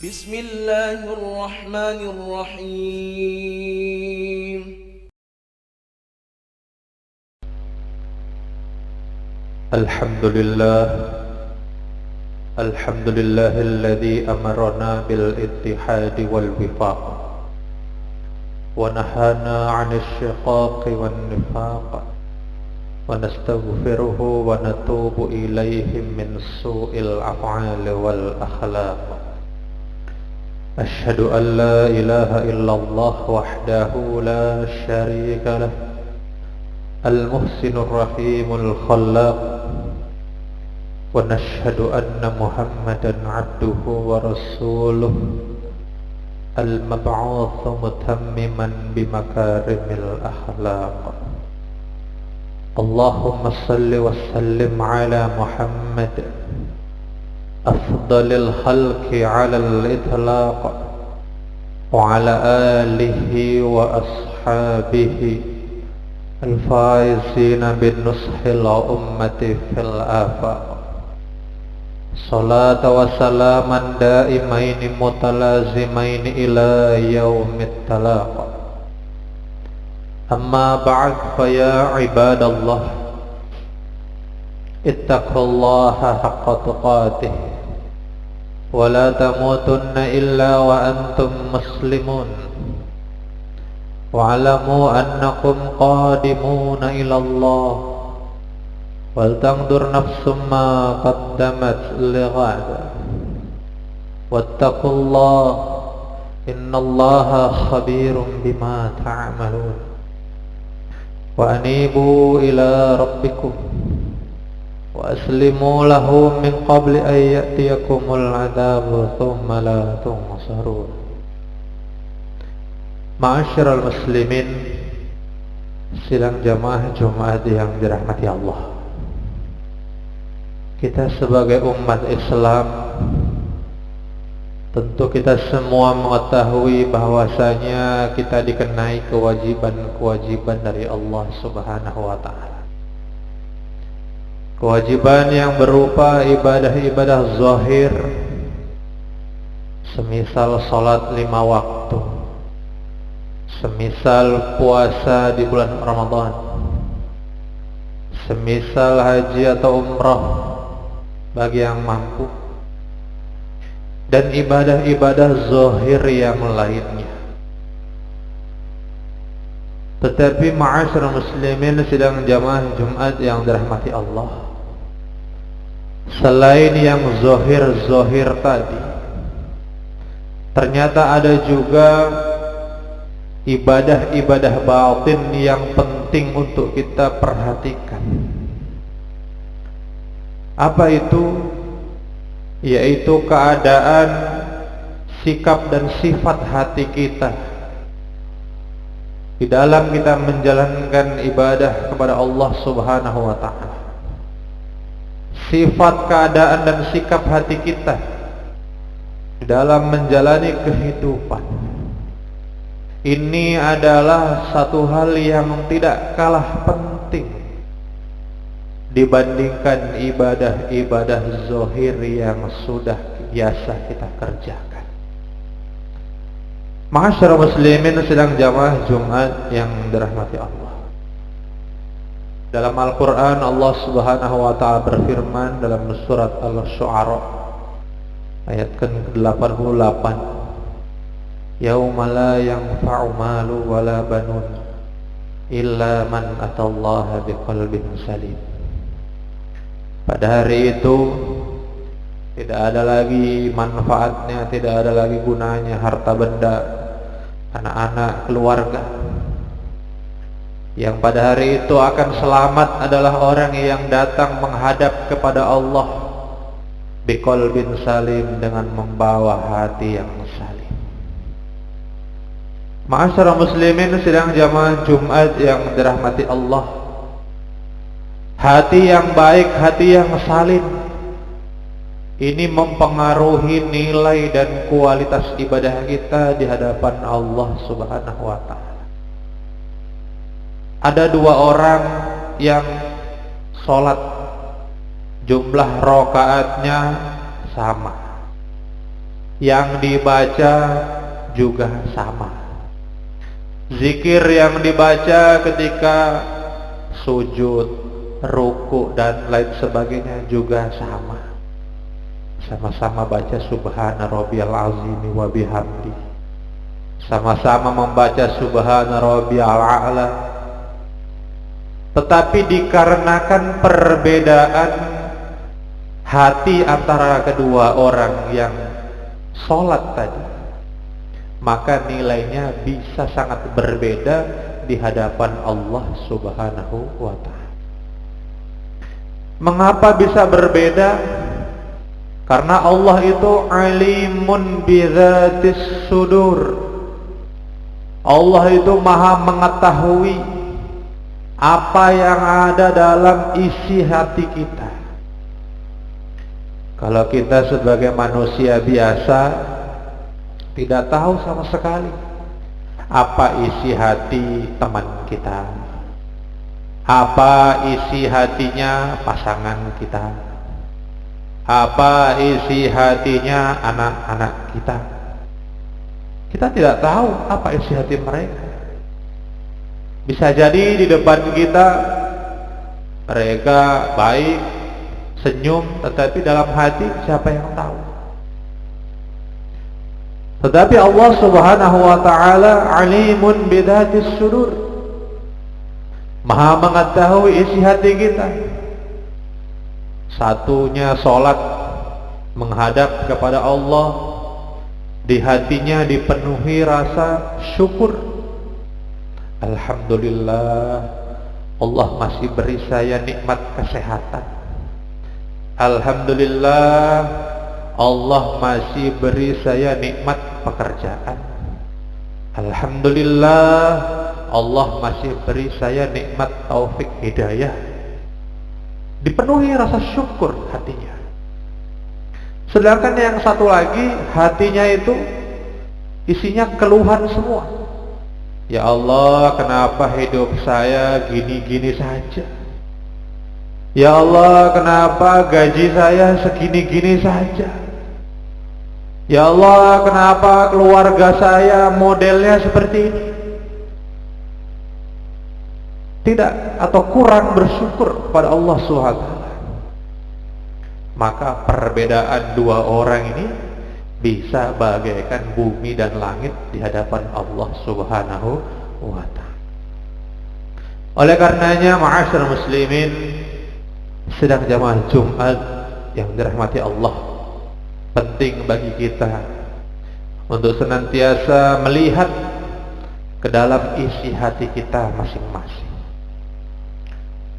بسم الله الرحمن الرحيم الحمد لله الذي أمرنا بالاتحاد والوفاق ونهانا عن الشقاق والنفاق ونستغفره ونتوب إليه من سوء الأفعال والأخلاق. أشهد أن لا إله إلا الله وحده لا شريك له المحسن الرحيم الخلاق. ونشهد أن محمدا عبده ورسوله المبعوث متمما بمكارم الأخلاق. اللهم صل وسلم على محمد أفضل الخلق على الإطلاق وعلى آله وأصحابه الفائزين بالنصح الأمة في الآفاق. صلاة وسلاما دائمين متلازمين إلى يوم التلاق. أما بعد فيا عباد الله اتقوا الله حق تقاته ولا تموتن إلا وأنتم مسلمون واعلموا أنكم قادمون إلى الله ولتنظر نفس ما قدمت لغد واتقوا الله إن الله خبير بما تعملون وأنيبوا إلى ربكم وأسلموا له من قبل أن يأتيكم العذاب ثم لا تنصرون. Ma'asyiral muslimin, sidang jamaah Jumat yang dirahmati Allah. Kita sebagai umat Islam, tentu kita semua mengetahui bahwasanya kita dikenai kewajiban-kewajiban dari Allah Subhanahu wa ta'ala. Kewajiban yang berupa ibadah-ibadah zahir, semisal salat 5 waktu, semisal puasa di bulan Ramadan, semisal haji atau umrah bagi yang mampu, dan ibadah-ibadah zahir yang lainnya. Tetapi ma'asyiral muslimin sidang jamaah Jumat yang dirahmati Allah, selain yang zahir tadi, ternyata ada juga ibadah-ibadah batin yang penting untuk kita perhatikan. Apa itu? Yaitu keadaan, sikap dan sifat hati kita di dalam kita menjalankan ibadah kepada Allah Subhanahu wa ta'ala. Sifat, keadaan dan sikap hati kita di dalam menjalani kehidupan ini adalah satu hal yang tidak kalah penting dibandingkan ibadah-ibadah zahir yang sudah biasa kita kerjakan. Ma'asyiral muslimin sedang jamaah Jumat yang dirahmati Allah. Dalam Al-Quran Allah Subhanahu wa ta'ala berfirman dalam surat Al-Syu'ara ayat ke-88, yauma la yanfa'u malu wala banun illa man atallaha biqalbin salim. Pada hari itu tidak ada lagi manfaatnya, tidak ada lagi gunanya harta benda, anak-anak, keluarga. Yang pada hari itu akan selamat adalah orang yang datang menghadap kepada Allah biqalbin salim, dengan membawa hati yang salim. Ma'asyiral muslimin sidang jamaah Jumat yang dirahmati Allah, hati yang baik, hati yang salim ini mempengaruhi nilai dan kualitas ibadah kita di hadapan Allah Subhanahu wa ta'ala. Ada 2 orang yang sholat, jumlah rakaatnya sama, yang dibaca juga sama. Zikir yang dibaca ketika sujud, ruku dan lain sebagainya juga sama. Sama-sama baca subhana rabbiyal azim wa bihamdi. Sama-sama membaca subhana rabbiyal a'la. Tetapi dikarenakan perbedaan hati antara kedua orang yang sholat tadi, maka nilainya bisa sangat berbeda di hadapan Allah Subhanahu wa ta'ala. Mengapa bisa berbeda? Karena Allah itu alimun bidzatis sudur. Allah itu maha mengetahui apa yang ada dalam isi hati kita. Kalau kita sebagai manusia biasa tidak tahu sama sekali apa isi hati teman kita, apa isi hatinya pasangan kita, apa isi hatinya anak-anak kita. Kita tidak tahu apa isi hati mereka. Bisa jadi di depan kita mereka baik, senyum, tetapi dalam hati siapa yang tahu? Tetapi Allah Subhanahu wa ta'ala alimun bidzatis sudur, maha mengetahui isi hati kita. Satunya sholat menghadap kepada Allah, di hatinya dipenuhi rasa syukur. Alhamdulillah, Allah masih beri saya nikmat kesehatan. Alhamdulillah, Allah masih beri saya nikmat pekerjaan. Alhamdulillah, Allah masih beri saya nikmat taufik hidayah. Dipenuhi rasa syukur hatinya. Sedangkan yang satu lagi, hatinya itu isinya keluhan semua. Ya Allah, kenapa hidup saya gini-gini saja? Ya Allah, kenapa gaji saya segini-gini saja? Ya Allah, kenapa keluarga saya modelnya seperti ini? Tidak, atau kurang bersyukur kepada Allah SWT. Maka perbedaan dua orang ini bisa bagaikan bumi dan langit di hadapan Allah Subhanahu wa ta'ala. Oleh karenanya, ma'asyiral muslimin, sedang jamaah Jumat yang dirahmati Allah, penting bagi kita untuk senantiasa melihat ke dalam isi hati kita masing-masing.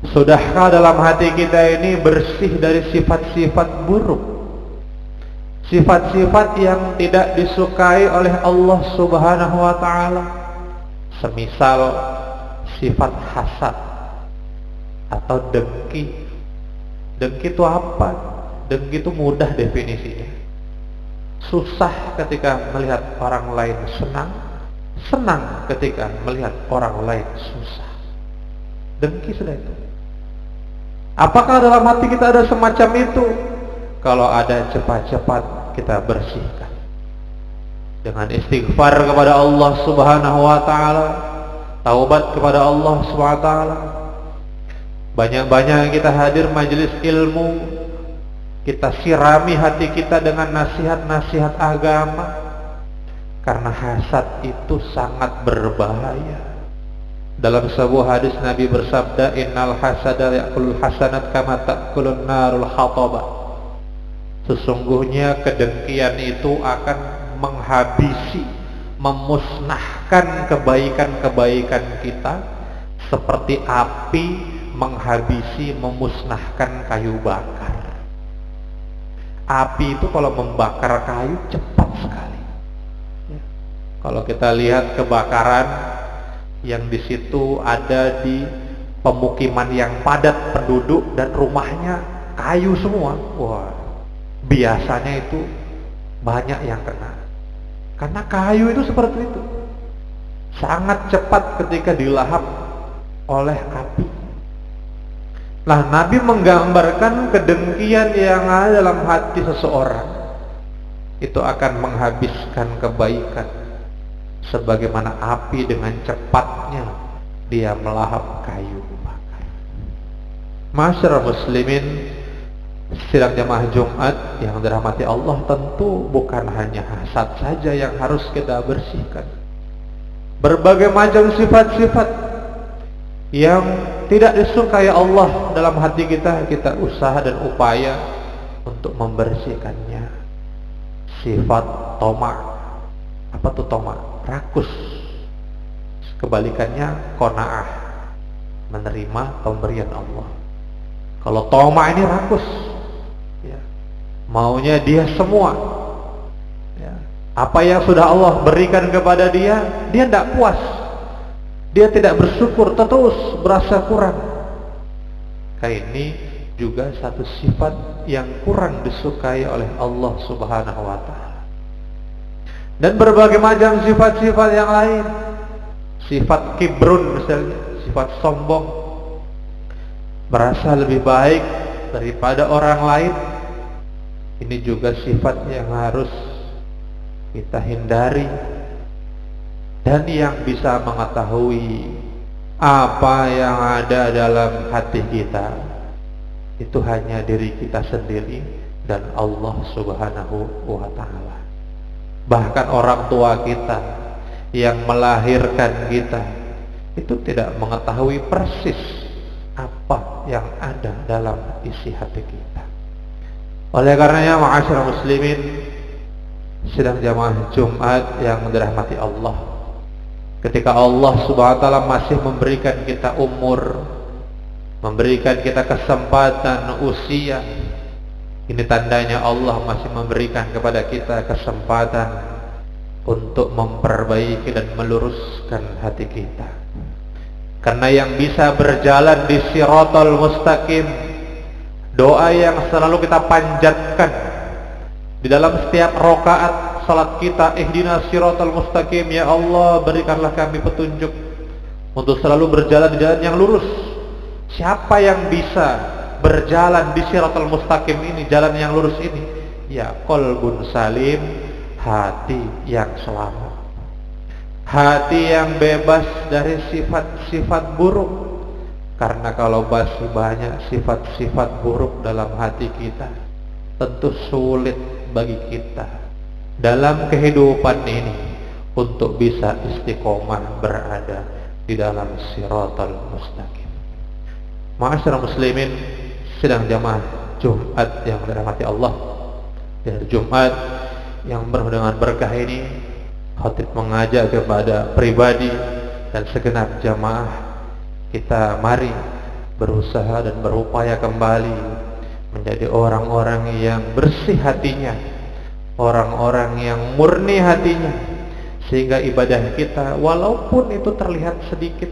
Sudahkah dalam hati kita ini bersih dari sifat-sifat buruk, sifat-sifat yang tidak disukai oleh Allah Subhanahu wa ta'ala? Semisal sifat hasad atau dengki. Dengki itu apa? Dengki itu mudah definisinya. Susah ketika melihat orang lain senang, senang ketika melihat orang lain susah. Dengki sudah itu. Apakah dalam hati kita ada semacam itu? Kalau ada, cepat-cepat kita bersihkan dengan istighfar kepada Allah Subhanahu wa ta'ala, taubat kepada Allah Subhanahu wa ta'ala. Banyak-banyak kita hadir majelis ilmu, kita sirami hati kita dengan nasihat-nasihat agama, karena hasad itu sangat berbahaya. Dalam sebuah hadis Nabi bersabda, innal hasada ya'kulul hasanat kama ta'kulun narul hatabah. Sesungguhnya kedengkian itu akan menghabisi, memusnahkan kebaikan-kebaikan kita seperti api menghabisi, memusnahkan kayu bakar. Api itu kalau membakar kayu cepat sekali. Kalau kita lihat kebakaran yang di situ ada di pemukiman yang padat penduduk dan rumahnya kayu semua, wah, biasanya itu banyak yang kena. Karena kayu itu seperti itu, sangat cepat ketika dilahap oleh api. Nah, Nabi menggambarkan kedengkian yang ada dalam hati seseorang itu akan menghabiskan kebaikan sebagaimana api dengan cepatnya dia melahap kayu bakar. Masyarakat muslimin, sidang jamaah Jumat yang dirahmati Allah, tentu bukan hanya hasad saja yang harus kita bersihkan. Berbagai macam sifat-sifat yang tidak disukai Allah dalam hati kita, kita usaha dan upaya untuk membersihkannya. Sifat toma. Apa tuh toma? Rakus. Kebalikannya qanaah, menerima pemberian Allah. Kalau toma ini rakus, ya, maunya dia semua, ya. Apa yang sudah Allah berikan kepada dia, dia tidak puas, dia tidak bersyukur, terus berasa kurang. Kayak ini juga satu sifat yang kurang disukai oleh Allah Subhanahu wa Ta'ala. Dan berbagai macam sifat-sifat yang lain, sifat kibrun misalnya, sifat sombong, merasa lebih baik daripada orang lain. Ini juga sifat yang harus kita hindari. Dan yang bisa mengetahui apa yang ada dalam hati kita itu hanya diri kita sendiri dan Allah Subhanahu wa Ta'ala. Bahkan orang tua kita yang melahirkan kita itu tidak mengetahui persis apa yang ada dalam isi hati kita. Oleh karenanya, ma'asyiral muslimin, sidang jamaah Jumat yang dirahmati Allah, ketika Allah Subhanahu wa Ta'ala masih memberikan kita umur, memberikan kita kesempatan usia, ini tandanya Allah masih memberikan kepada kita kesempatan untuk memperbaiki dan meluruskan hati kita. Karena yang bisa berjalan di Shiratal Mustaqim, doa yang selalu kita panjatkan di dalam setiap rakaat salat kita, ihdinas Shiratal Mustaqim, ya Allah berikanlah kami petunjuk untuk selalu berjalan di jalan yang lurus. Siapa yang bisa berjalan di Shiratal Mustaqim ini, jalan yang lurus ini? Ya, qalbun salim, hati yang selamat, hati yang bebas dari sifat-sifat buruk. Karena kalau masih banyak sifat-sifat buruk dalam hati kita, tentu sulit bagi kita dalam kehidupan ini untuk bisa istiqomah berada di dalam Shiratal Mustaqim. Ma'asyiral muslimin, sidang jamaah Jumat yang dirahmati Allah, di hari Jumat yang penuh dengan berkah ini, khatib mengajak kepada pribadi dan segenap jamaah kita, mari berusaha dan berupaya kembali menjadi orang-orang yang bersih hatinya, orang-orang yang murni hatinya, sehingga ibadah kita walaupun itu terlihat sedikit,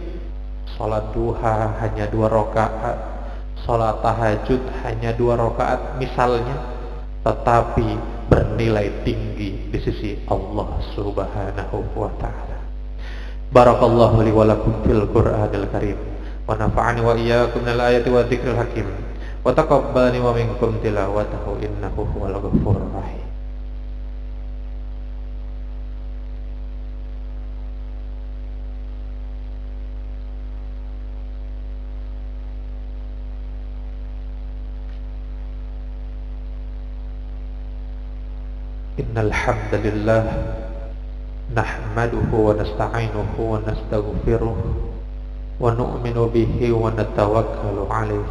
salat duha hanya 2 rakaat, salat tahajud hanya 2 rakaat misalnya, tetapi bernilai tinggi di sisi Allah Subhanahu wa Ta'ala. Barakallahu li wa lakum fil Qur'anil Karim, wa nafa'ani wa iyyakum minal ayati wa dzikril hakim, wa taqabbalani wa minkum tilawatahu innahu huwal ghafurur rahim. Innal hamdalillah nahmaduhu wa nasta'inuhu wa nastaghfiruh wa nu'minu bihi wa natawakkalu alayh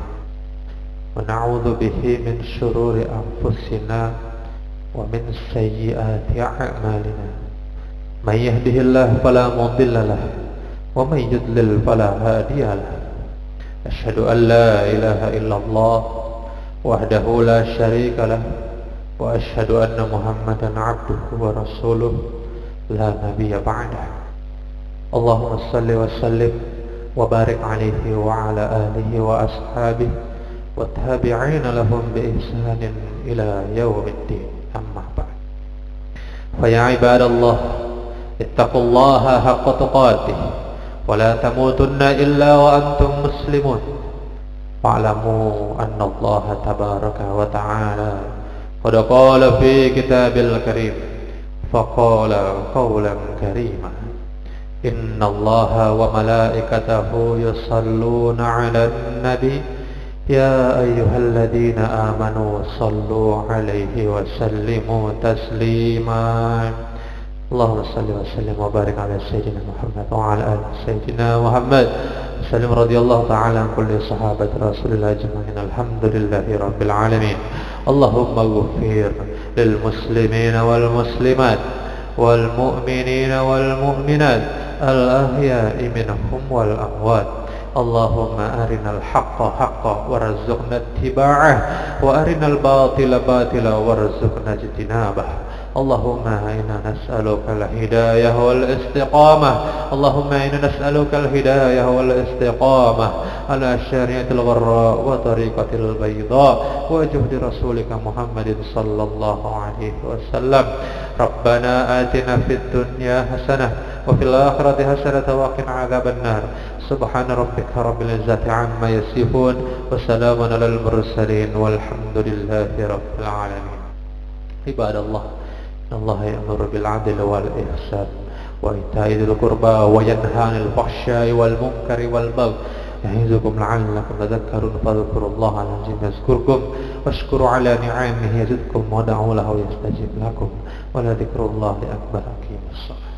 wa na'udzu bihi min shururi anfusina wa min sayyiati a'malina. May yahdihillahu fala mudilla lahu wa may yudlil fala hadiya lahu. Asyhadu an la ilaha illallah wahdahu la syarika lahu wa asyhadu anna Muhammadan abduhu wa rasuluh la nabiyya ba'dah. Allahumma salli wa sallim wa barik alaihi wa ala alihi wa ashabihi wa tabi'ina lahum bi ihsanin ila yaumiddin. Amma ba'd. Fa ya ibadallah, ittaqullaha haqqa tuqatih wa la tamutunna illa wa antum muslimun. Wa'lamu anna Allah tabaraka wa ta'ala قد قال في كتاب الكريم فقال قولا كريما إن الله وملائكته يصلون على النبي يا أيها الذين آمنوا صلوا عليه وسلموا تسليما اللهم صل وسلم وبارك على سيدنا محمد وعلى آل سيدنا محمد وسلم رضي الله تعالى عن كل صحابة رسول الله أجمعين الحمد لله رب العالمين اللهم اغفر للمسلمين والمسلمات والمؤمنين والمؤمنات الأحياء منهم والأموات اللهم أرنا الحق حقا وارزقنا اتباعه وأرنا الباطل باطلا وارزقنا اجتنابه اللهم إنا نسألك الهداية والاستقامة اللهم إنا نسألك الهداية والاستقامة على الشريعة الغراء وطريقة البيضاء وجهد رسولك محمد صلى الله عليه وسلم ربنا آتنا في الدنيا حسنة وفي الآخرة حسنة وقنا عذاب النار سبحان ربك رب العزة عما يصفون وسلام على المرسلين والحمد لله رب العالمين عباد الله إن الله يأمر بالعدل والإحسان وإيتاء ذي القربى وينهى عن الفحشاء والمنكر والبغي يعظكم لعلكم تذكرون فاذكروا الله العظيم يذكركم واشكروا على نعمه يزدكم ودعوا له يستجيب لكم ولذكر الله أكبر أقيموا الصلاة